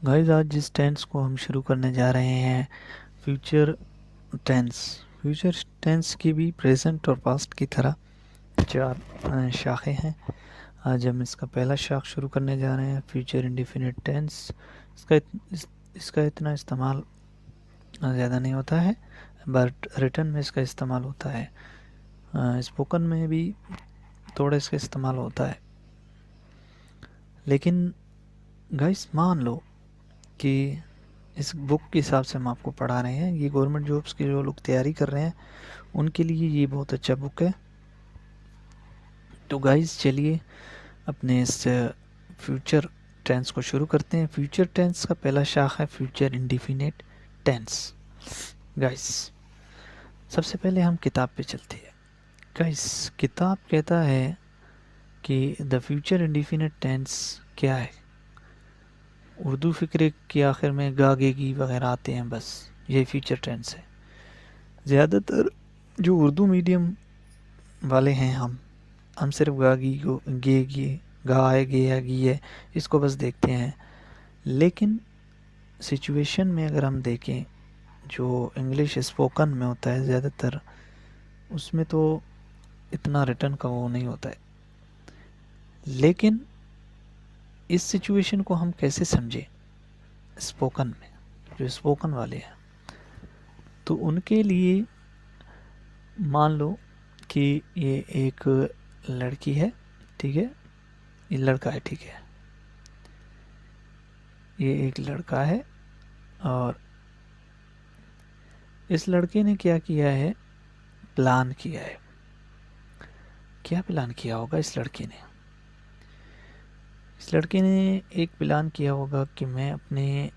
Guys आज जिस tense को हम शुरू करने जा रहे हैं फ्यूचर टेंस। फ्यूचर टेंस की भी प्रेजेंट और पास्ट की तरह चार शाखें हैं। आज हम इसका पहला शाख शुरू करने जा रहे हैं फ्यूचर इंडेफिनिट टेंस। इसका इतना इस्तेमाल ज़्यादा नहीं होता है, बट रिटन में इसका इस्तेमाल होता है। स्पोकन में भी थोड़ा इसका इस्तेमाल होता है। लेकिन गाइस मान लो कि इस बुक के हिसाब से हम आपको पढ़ा रहे हैं, ये गवर्नमेंट जॉब्स की जो लोग तैयारी कर रहे हैं उनके लिए ये बहुत अच्छा बुक है। तो गाइस चलिए अपने इस फ्यूचर टेंस को शुरू करते हैं। फ्यूचर टेंस का पहला शाख है फ्यूचर इंडेफिनिट टेंस। गाइस सबसे पहले हम किताब पे चलते हैं। गाइस किताब कहता है कि द फ्यूचर इंडेफिनिट टेंस क्या है। उर्दू फ़िक्रे के आखिर में गागेगी वगैरह आते हैं, बस ये फ्यूचर टेंस है। ज़्यादातर जो उर्दू मीडियम वाले हैं हम सिर्फ गागी को गे गे गा है गे है गी है इसको बस देखते हैं। लेकिन सिचुएशन में अगर हम देखें जो इंग्लिश स्पोकन में होता है ज़्यादातर, उसमें तो इतना रिटर्न का वो नहीं होता है। लेकिन इस सिचुएशन को हम कैसे समझें स्पोकन में, जो स्पोकन वाले हैं तो उनके लिए मान लो कि ये एक लड़की है, ठीक है, ये लड़का है, ठीक है, ये एक लड़का है और इस लड़के ने क्या किया है, प्लान किया है। क्या प्लान किया होगा इस लड़के ने? इस लड़के ने एक प्लान किया होगा कि मैं अपने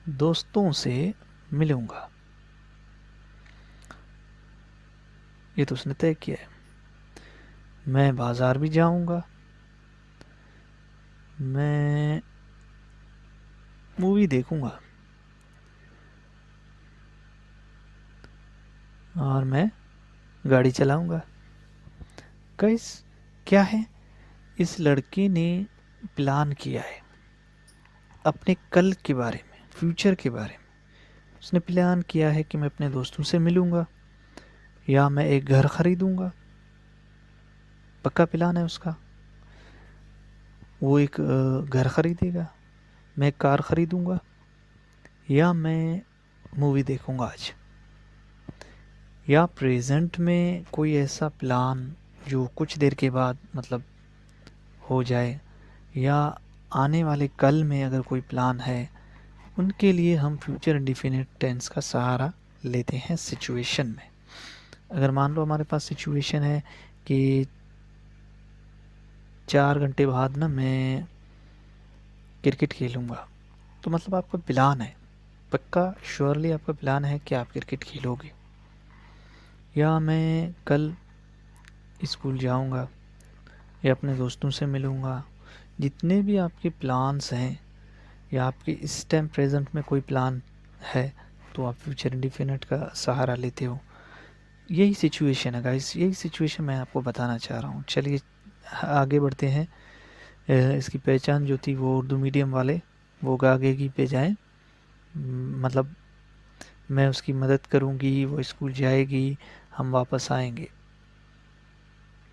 दोस्तों से मिलूंगा। ये तो उसने तय किया है। मैं बाजार भी जाऊंगा, मैं मूवी देखूंगा और मैं गाड़ी चलाऊंगा। गाइस क्या है, इस लड़के ने प्लान किया है अपने कल के बारे में, फ्यूचर के बारे में। उसने प्लान किया है कि मैं अपने दोस्तों से मिलूंगा या मैं एक घर खरीदूंगा। पक्का प्लान है उसका। वो एक घर खरीदेगा, मैं एक कार खरीदूंगा या मैं मूवी देखूंगा आज। या प्रेजेंट में कोई ऐसा प्लान जो कुछ देर के बाद मतलब हो जाए, या आने वाले कल में अगर कोई प्लान है, उनके लिए हम फ्यूचर इंडेफिनिट टेंस का सहारा लेते हैं सिचुएशन में। अगर मान लो हमारे पास सिचुएशन है कि 4 घंटे बाद ना मैं क्रिकेट खेलूँगा, तो मतलब आपका प्लान है, पक्का श्योरली आपका प्लान है कि आप क्रिकेट खेलोगे। या मैं कल स्कूल जाऊँगा या अपने दोस्तों से मिलूँगा। जितने भी आपके प्लान्स हैं या आपके इस टाइम प्रेजेंट में कोई प्लान है तो आप फ्यूचर इंडेफिनिट का सहारा लेते हो। यही सिचुएशन है गाइस, यही सिचुएशन मैं आपको बताना चाह रहा हूँ। चलिए आगे बढ़ते हैं। इसकी पहचान जो थी वो उर्दू मीडियम वाले वो आगे की पे जाएं। मतलब मैं उसकी मदद करूँगी, वो स्कूल जाएगी, हम वापस आएंगे।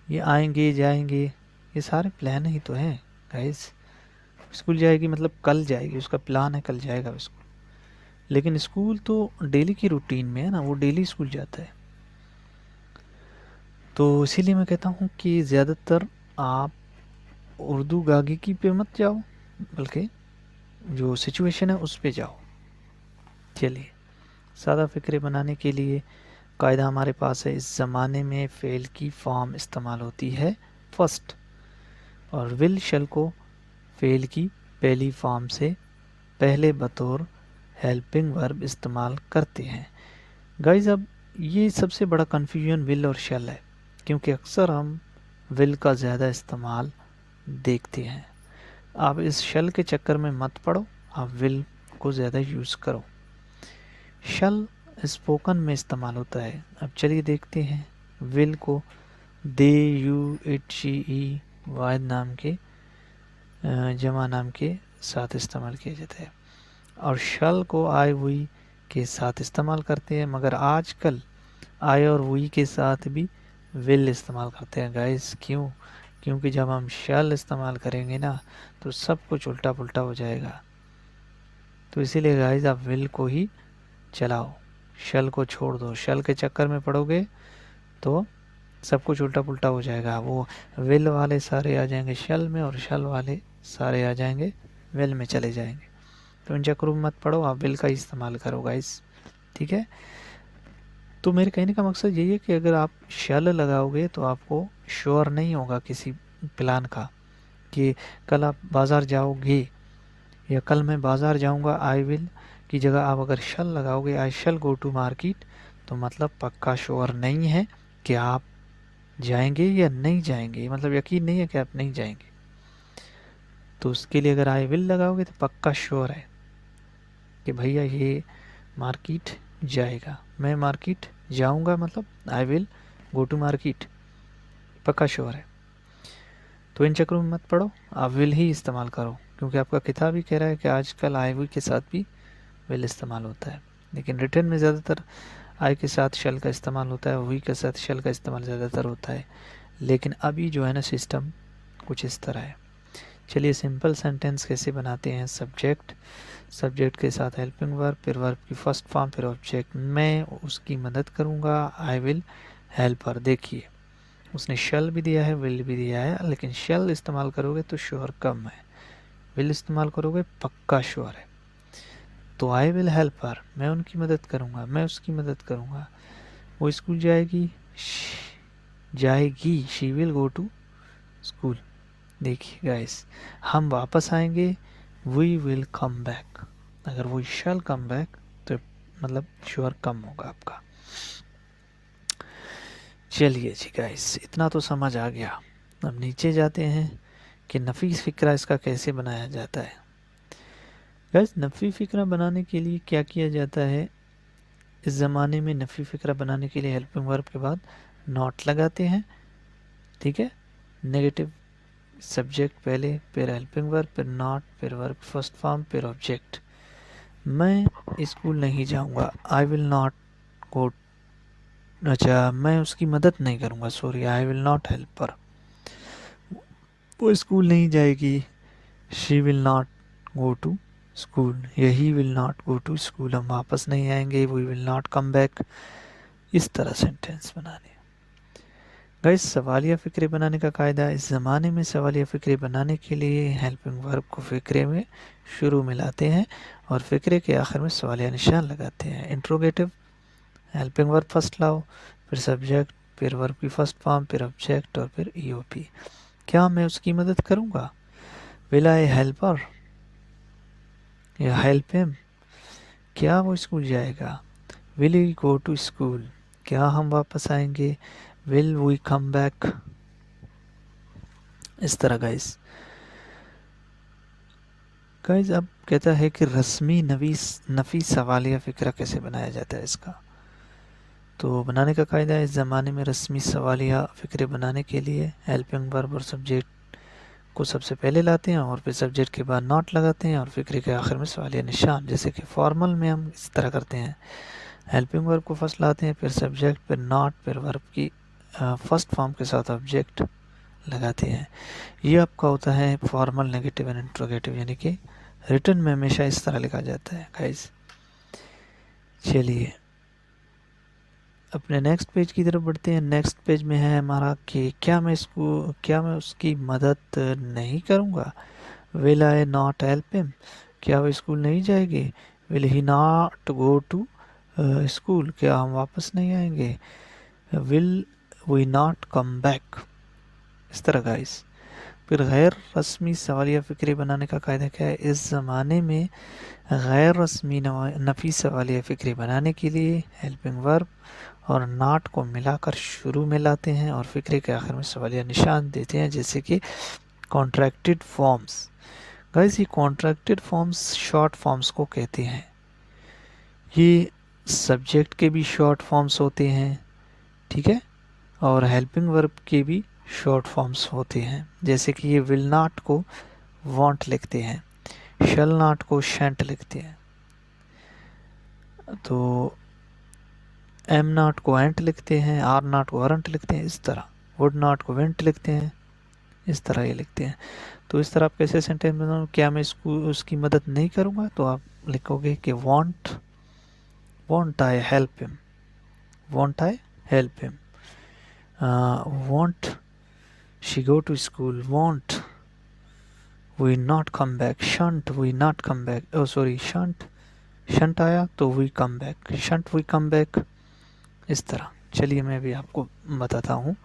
ये आएंगे जाएंगे ये सारे प्लान ही तो हैं गाइस। स्कूल जाएगी मतलब कल जाएगी, उसका प्लान है कल जाएगा स्कूल। लेकिन स्कूल तो डेली की रूटीन में है ना, वो डेली स्कूल जाता है। तो इसीलिए मैं कहता हूँ कि ज़्यादातर आप उर्दू गागी पे मत जाओ, बल्कि जो सिचुएशन है उस पे जाओ। चलिए सादा फ़िक्रे बनाने के लिए कायदा हमारे पास है। इस ज़माने में फ़ेल की फॉर्म इस्तेमाल होती है फर्स्ट, और विल शल को फ़ेल की पहली फॉर्म से पहले बतौर हेल्पिंग वर्ब इस्तेमाल करते हैं। गाइस अब ये सबसे बड़ा कन्फ्यूजन विल और शल है, क्योंकि अक्सर हम विल का ज़्यादा इस्तेमाल देखते हैं। आप इस शल के चक्कर में मत पड़ो, आप विल को ज़्यादा यूज़ करो। शल स्पोकन में इस्तेमाल होता है। अब चलिए देखते हैं विल को दे, यू, इट, शी, ई, वाहिद नाम के जमा नाम के साथ इस्तेमाल किया जाता है, और शल को आई हुई के साथ इस्तेमाल करते हैं, मगर आजकल आई और हुई के साथ भी विल इस्तेमाल करते हैं गाइस। क्यों? क्योंकि जब हम शल इस्तेमाल करेंगे ना तो सब कुछ उल्टा पुल्टा हो जाएगा। तो इसीलिए गाइस आप विल को ही चलाओ, शल को छोड़ दो। शल के चक्कर में पड़ोगे तो सब कुछ उल्टा पुल्टा हो जाएगा। वो विल वाले सारे आ जाएंगे शल में और शल वाले सारे आ जाएंगे विल में चले जाएंगे। तो इन चक्करों में मत पड़ो, आप विल का ही इस्तेमाल करो गाइस, ठीक है। तो मेरे कहने का मकसद यही है कि अगर आप शल लगाओगे तो आपको श्योर नहीं होगा किसी प्लान का कि कल आप बाज़ार जाओगे या कल मैं बाज़ार जाऊंगा, आई विल की जगह आप अगर शल लगाओगे, आई शल गो टू मार्केट, तो मतलब पक्का श्योर नहीं है कि आप जाएंगे या नहीं जाएंगे, मतलब यकीन नहीं है कि आप नहीं जाएंगे। तो उसके लिए अगर आई विल लगाओगे तो पक्का श्योर है कि भैया ये मार्केट जाएगा, मैं मार्केट जाऊंगा, मतलब I will go to market, पक्का श्योर है। तो इन चक्रों में मत पड़ो, आप विल ही इस्तेमाल करो, क्योंकि आपका किताब ही कह रहा है कि आजकल आई विल के साथ भी विल इस्तेमाल होता है। लेकिन रिटर्न में ज़्यादातर आई के साथ शल का इस्तेमाल होता है, हुई के साथ शल का इस्तेमाल ज़्यादातर होता है। लेकिन अभी जो है ना सिस्टम कुछ इस तरह है। चलिए सिंपल सेंटेंस कैसे बनाते हैं। सब्जेक्ट के साथ हेल्पिंग वर्ब, फिर वर्ब की फर्स्ट फॉर्म, फिर ऑब्जेक्ट। मैं उसकी मदद करूँगा, आई विल हेल्प हर। देखिए उसने शल भी दिया है, विल भी दिया है, लेकिन शल इस्तेमाल करोगे तो श्योर कम है, विल इस्तेमाल करोगे पक्का श्योर है। तो आई विल हेल्प हर, मैं उनकी मदद करूँगा, मैं उसकी मदद करूँगा। वो स्कूल जाएगी, she will go to school. देखिए गाइस, हम वापस आएंगे, वी विल कम बैक। अगर वो शैल कम बैक तो मतलब श्योर कम होगा आपका। चलिए जी गाइस, इतना तो समझ आ गया। अब नीचे जाते हैं कि नफ़ी फ़िक्रा इसका कैसे बनाया जाता है। गाइस नफ़ी फ़िक्रा बनाने के लिए क्या किया जाता है, इस ज़माने में नफ़ी फ़िक्रा बनाने के लिए हेल्पिंग वर्ब के बाद नॉट लगाते हैं, ठीक है। नेगेटिव सब्जेक्ट पहले, फिर हेल्पिंग वर्ब, फिर नॉट, फिर वर्ब फर्स्ट फॉर्म, फिर ऑब्जेक्ट। मैं स्कूल नहीं जाऊंगा, आई विल नॉट गो, अच्छा मैं उसकी मदद नहीं करूंगा, sorry, I will not help her. वो स्कूल नहीं जाएगी, she will not go to school, यही will not go to school, हम वापस नहीं आएंगे, we will not come back. इस तरह सेंटेंस बनाने। गाइस सवालिया फ़िक्रे बनाने का कायदा, इस ज़माने में सवालिया फ़िक्रे बनाने के लिए हेल्पिंग वर्ब को फ़िक्रे में शुरू में लाते हैं और फ़िक्रे के आखिर में सवालिया निशान लगाते हैं। इंट्रोगेटिव, हेल्पिंग वर्ब फर्स्ट लाओ, फिर सब्जेक्ट, फिर वर्ब की फर्स्ट फॉर्म, फिर ऑब्जेक्ट और फिर ईओपी। क्या मैं उसकी मदद करूँगा, विल आई हेल्प हर या हेल्प हिम। क्या वो स्कूल जाएगा, will he go to school. क्या हम वापस आएंगे, विल वी कम बैक। इस तरह गाइस अब कहता है कि रस्मी नफी सवालिया फ़िक्रा कैसे बनाया जाता है इसका। तो बनाने का कायदा है, इस ज़माने में रस्मी सवालिया फ़िक्रे बनाने के लिए हेल्पिंग वर्ब और सब्जेक्ट को सबसे पहले लाते हैं और फिर सब्जेक्ट के बाद नॉट लगाते हैं और फ़िक्रे के आखिर में सवालिया निशान। जैसे कि फॉर्मल में हम इस तरह करते हैं, हेल्पिंग वर्ब को फर्स्ट लाते हैं, फिर सब्जेक्ट, फिर नॉट, फिर वर्ब की फर्स्ट फॉर्म के साथ ऑब्जेक्ट लगाते हैं। ये आपका होता है फॉर्मल नेगेटिव एंड इंट्रोगेटिव, यानी कि रिटर्न में हमेशा इस तरह लिखा जाता है गाइस। चलिए अपने नेक्स्ट पेज की तरफ बढ़ते हैं। नेक्स्ट पेज में है हमारा कि क्या मैं उसकी मदद नहीं करूँगा, will I not help him. क्या वो स्कूल नहीं जाएगी, will he not go to school. क्या हम वापस नहीं आएंगे, will we not come back. इस तरह गाइस। फिर गैर रस्मी सवालिया फ़िक्रे बनाने का कायदा क्या है, इस ज़माने में गैर रस्मी नफ़ी सवालिया फ़िक्रे बनाने के लिए हेल्पिंग वर्ब और नॉट को मिलाकर शुरू में लाते हैं और फ़िक्रे के आखिर में सवालिया निशान देते हैं। जैसे कि कॉन्ट्रैक्टेड फॉर्म्स। गाइस ये कॉन्ट्रैक्टेड फॉर्म्स शॉर्ट फॉर्म्स को कहते हैं। ये सब्जेक्ट के भी शॉर्ट फॉर्म्स होते हैं, ठीक है, और हेल्पिंग वर्ब के भी शॉर्ट फॉर्म्स होते हैं। जैसे कि ये विल नॉट को वॉन्ट लिखते हैं, शल नॉट को शेंट लिखते हैं, तो एम नॉट को एंट लिखते हैं, आर नॉट को अरंट लिखते हैं, इस तरह वुड नॉट को वेंट लिखते हैं, इस तरह ये लिखते हैं। तो इस तरह आप कैसे सेंटेंस बनाओ, क्या मैं इसको उसकी मदद नहीं करूँगा, तो आप लिखोगे कि won't I help him, won't I help him, won't she go to school, won't we not come back, shan't we not come back, oh sorry shan't आया तो we come back, shan't we come back, इस तरह। चलिए मैं भी आपको बताता हूँ,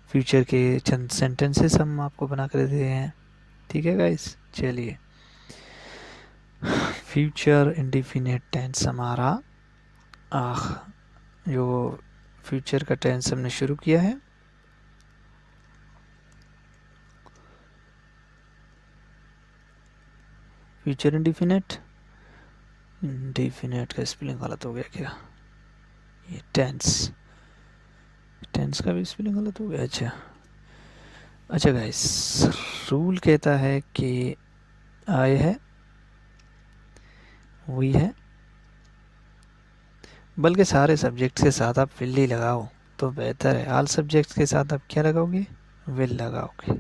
फ्यूचर के चंद सेंटेंसेस हम आपको बना कर दे रहे हैं, ठीक है गाइस। चलिए, फ्यूचर इंडिफिनिट टेंस हमारा जो फ्यूचर का टेंस हमने शुरू किया है, फ्यूचर इंडिफिनिट, इंडिफिनिट का स्पेलिंग गलत हो गया क्या, ये टेंस का भी स्पेलिंग गलत हो गया, अच्छा गाइस, रूल कहता है कि आई है, वी है, बल्कि सारे सब्जेक्ट्स के साथ आप विल ही लगाओ तो बेहतर है। ऑल सब्जेक्ट्स के साथ आप क्या लगाओगे, विल लगाओगे,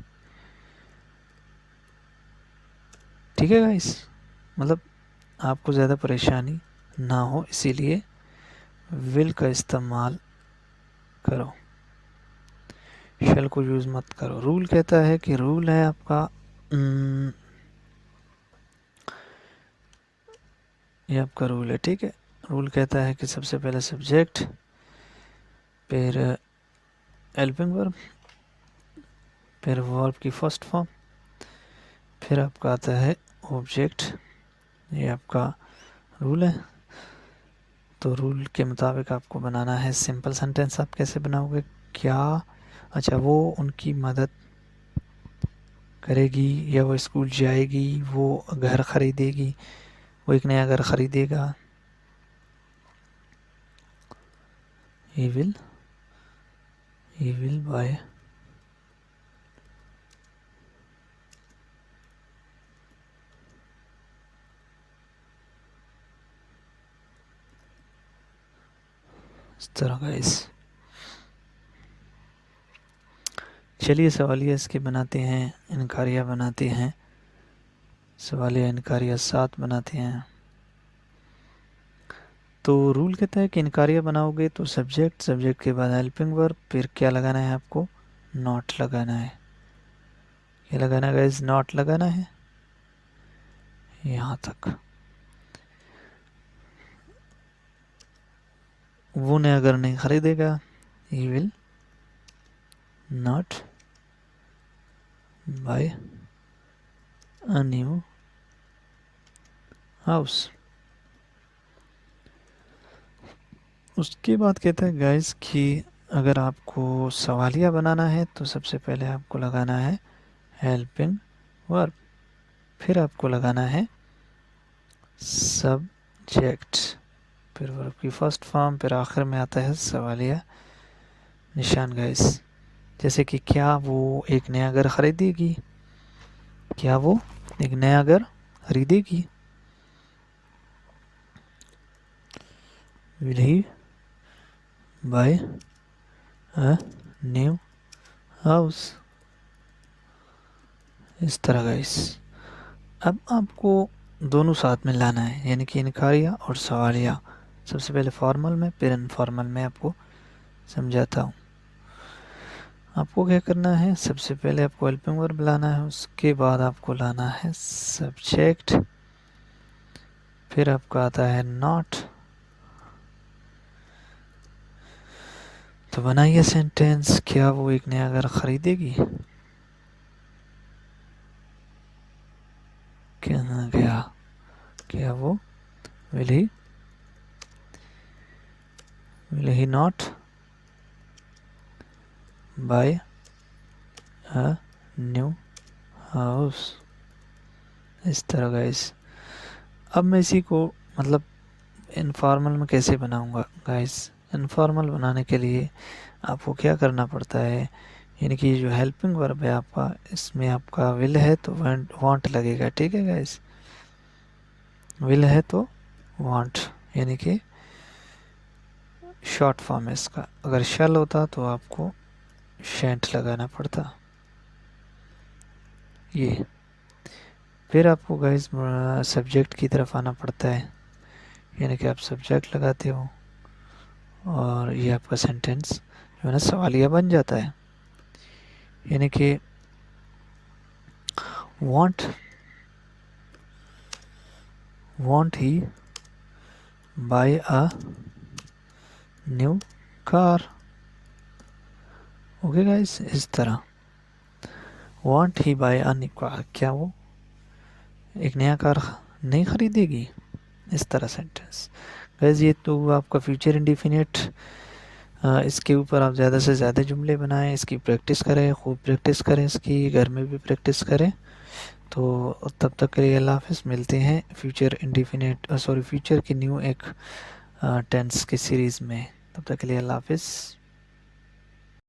ठीक है गाइस। मतलब आपको ज़्यादा परेशानी ना हो, इसीलिए विल का इस्तेमाल करो, शैल को यूज़ मत करो। रूल कहता है कि रूल है आपका ये आपका रूल है, ठीक है। रूल कहता है कि सबसे पहले सब्जेक्ट, फिर हेल्पिंग वर्ब, फिर वर्ब की फर्स्ट फॉर्म, फिर आपका आता है ऑब्जेक्ट, ये आपका रूल है। तो रूल के मुताबिक आपको बनाना है सिंपल सेंटेंस। आप कैसे बनाओगे, क्या, अच्छा वो उनकी मदद करेगी, या वो स्कूल जाएगी, वो घर ख़रीदेगी, वो एक नया घर ख़रीदेगा, he will buy इस तरह का। चलिए सवालिया इसके बनाते हैं, इनकारिया बनाते हैं, सवालिया इनकारिया साथ बनाते हैं। तो रूल कहता है कि इनकारिया बनाओगे तो सब्जेक्ट के बाद हेल्पिंग वर्ब, फिर क्या लगाना है आपको, नॉट लगाना है। क्या लगाना है गाइस, नॉट लगाना है यहाँ तक। वो नया घर नहीं खरीदेगा, he will not buy a new house। उसके बाद कहता है गाइस कि अगर आपको सवालिया बनाना है तो सबसे पहले आपको लगाना है हेल्पिंग वर्ब, फिर आपको लगाना है सब्जेक्ट, फिर वर्ब की फर्स्ट फॉर्म, फिर आखिर में आता है सवालिया निशान गाइस। जैसे कि क्या वो एक नया घर खरीदेगी, क्या वो एक नया घर खरीदेगी, will he buy a new house, इस तरह गाइस। अब आपको दोनों साथ में लाना है, यानी कि इनकारिया और सवालिया। सबसे पहले फॉर्मल में, फिर इनफॉर्मल में आपको समझाता हूँ। आपको क्या करना है, सबसे पहले आपको हेल्पिंग वर्ब लाना है, उसके बाद आपको लाना है सब्जेक्ट, फिर आपका आता है नॉट। तो बनाइए सेंटेंस, क्या वो एक नया घर खरीदेगी, क्या वो will he not buy a new house, इस तरह गाइस। अब मैं इसी को मतलब इनफॉर्मल में कैसे बनाऊंगा गाइस। इनफॉर्मल बनाने के लिए आपको क्या करना पड़ता है, यानी कि जो हेल्पिंग वर्ब है आपका, इसमें आपका विल है तो वांट लगेगा, ठीक है गाइस। विल है तो वांट, यानी कि शॉर्ट फॉर्म है इसका। अगर शैल होता तो आपको शेंट लगाना पड़ता। ये फिर आपको गाइस सब्जेक्ट की तरफ आना पड़ता है, यानी कि आप सब्जेक्ट लगाते हो और ये आपका सेंटेंस जो है ना सवालिया बन जाता है। यानी कि won't he buy a new car. Okay guys, इस तरह won't he buy a new car, क्या वो एक नया कार नहीं खरीदेगी, इस तरह सेंटेंस। गाइस ये तो आपका फ्यूचर इंडिफिनिट, इसके ऊपर आप ज़्यादा से ज़्यादा जुमले बनाएं, इसकी प्रैक्टिस करें, खूब प्रैक्टिस करें, इसकी घर में भी प्रैक्टिस करें। तो तब तक के लिए अल्लाह हाफ़िज़। मिलते हैं फ्यूचर इंडिफिनिट फ्यूचर की न्यू एक टेंस की सीरीज़ में। तब तक के लिए अल्लाह हाफ़िज़।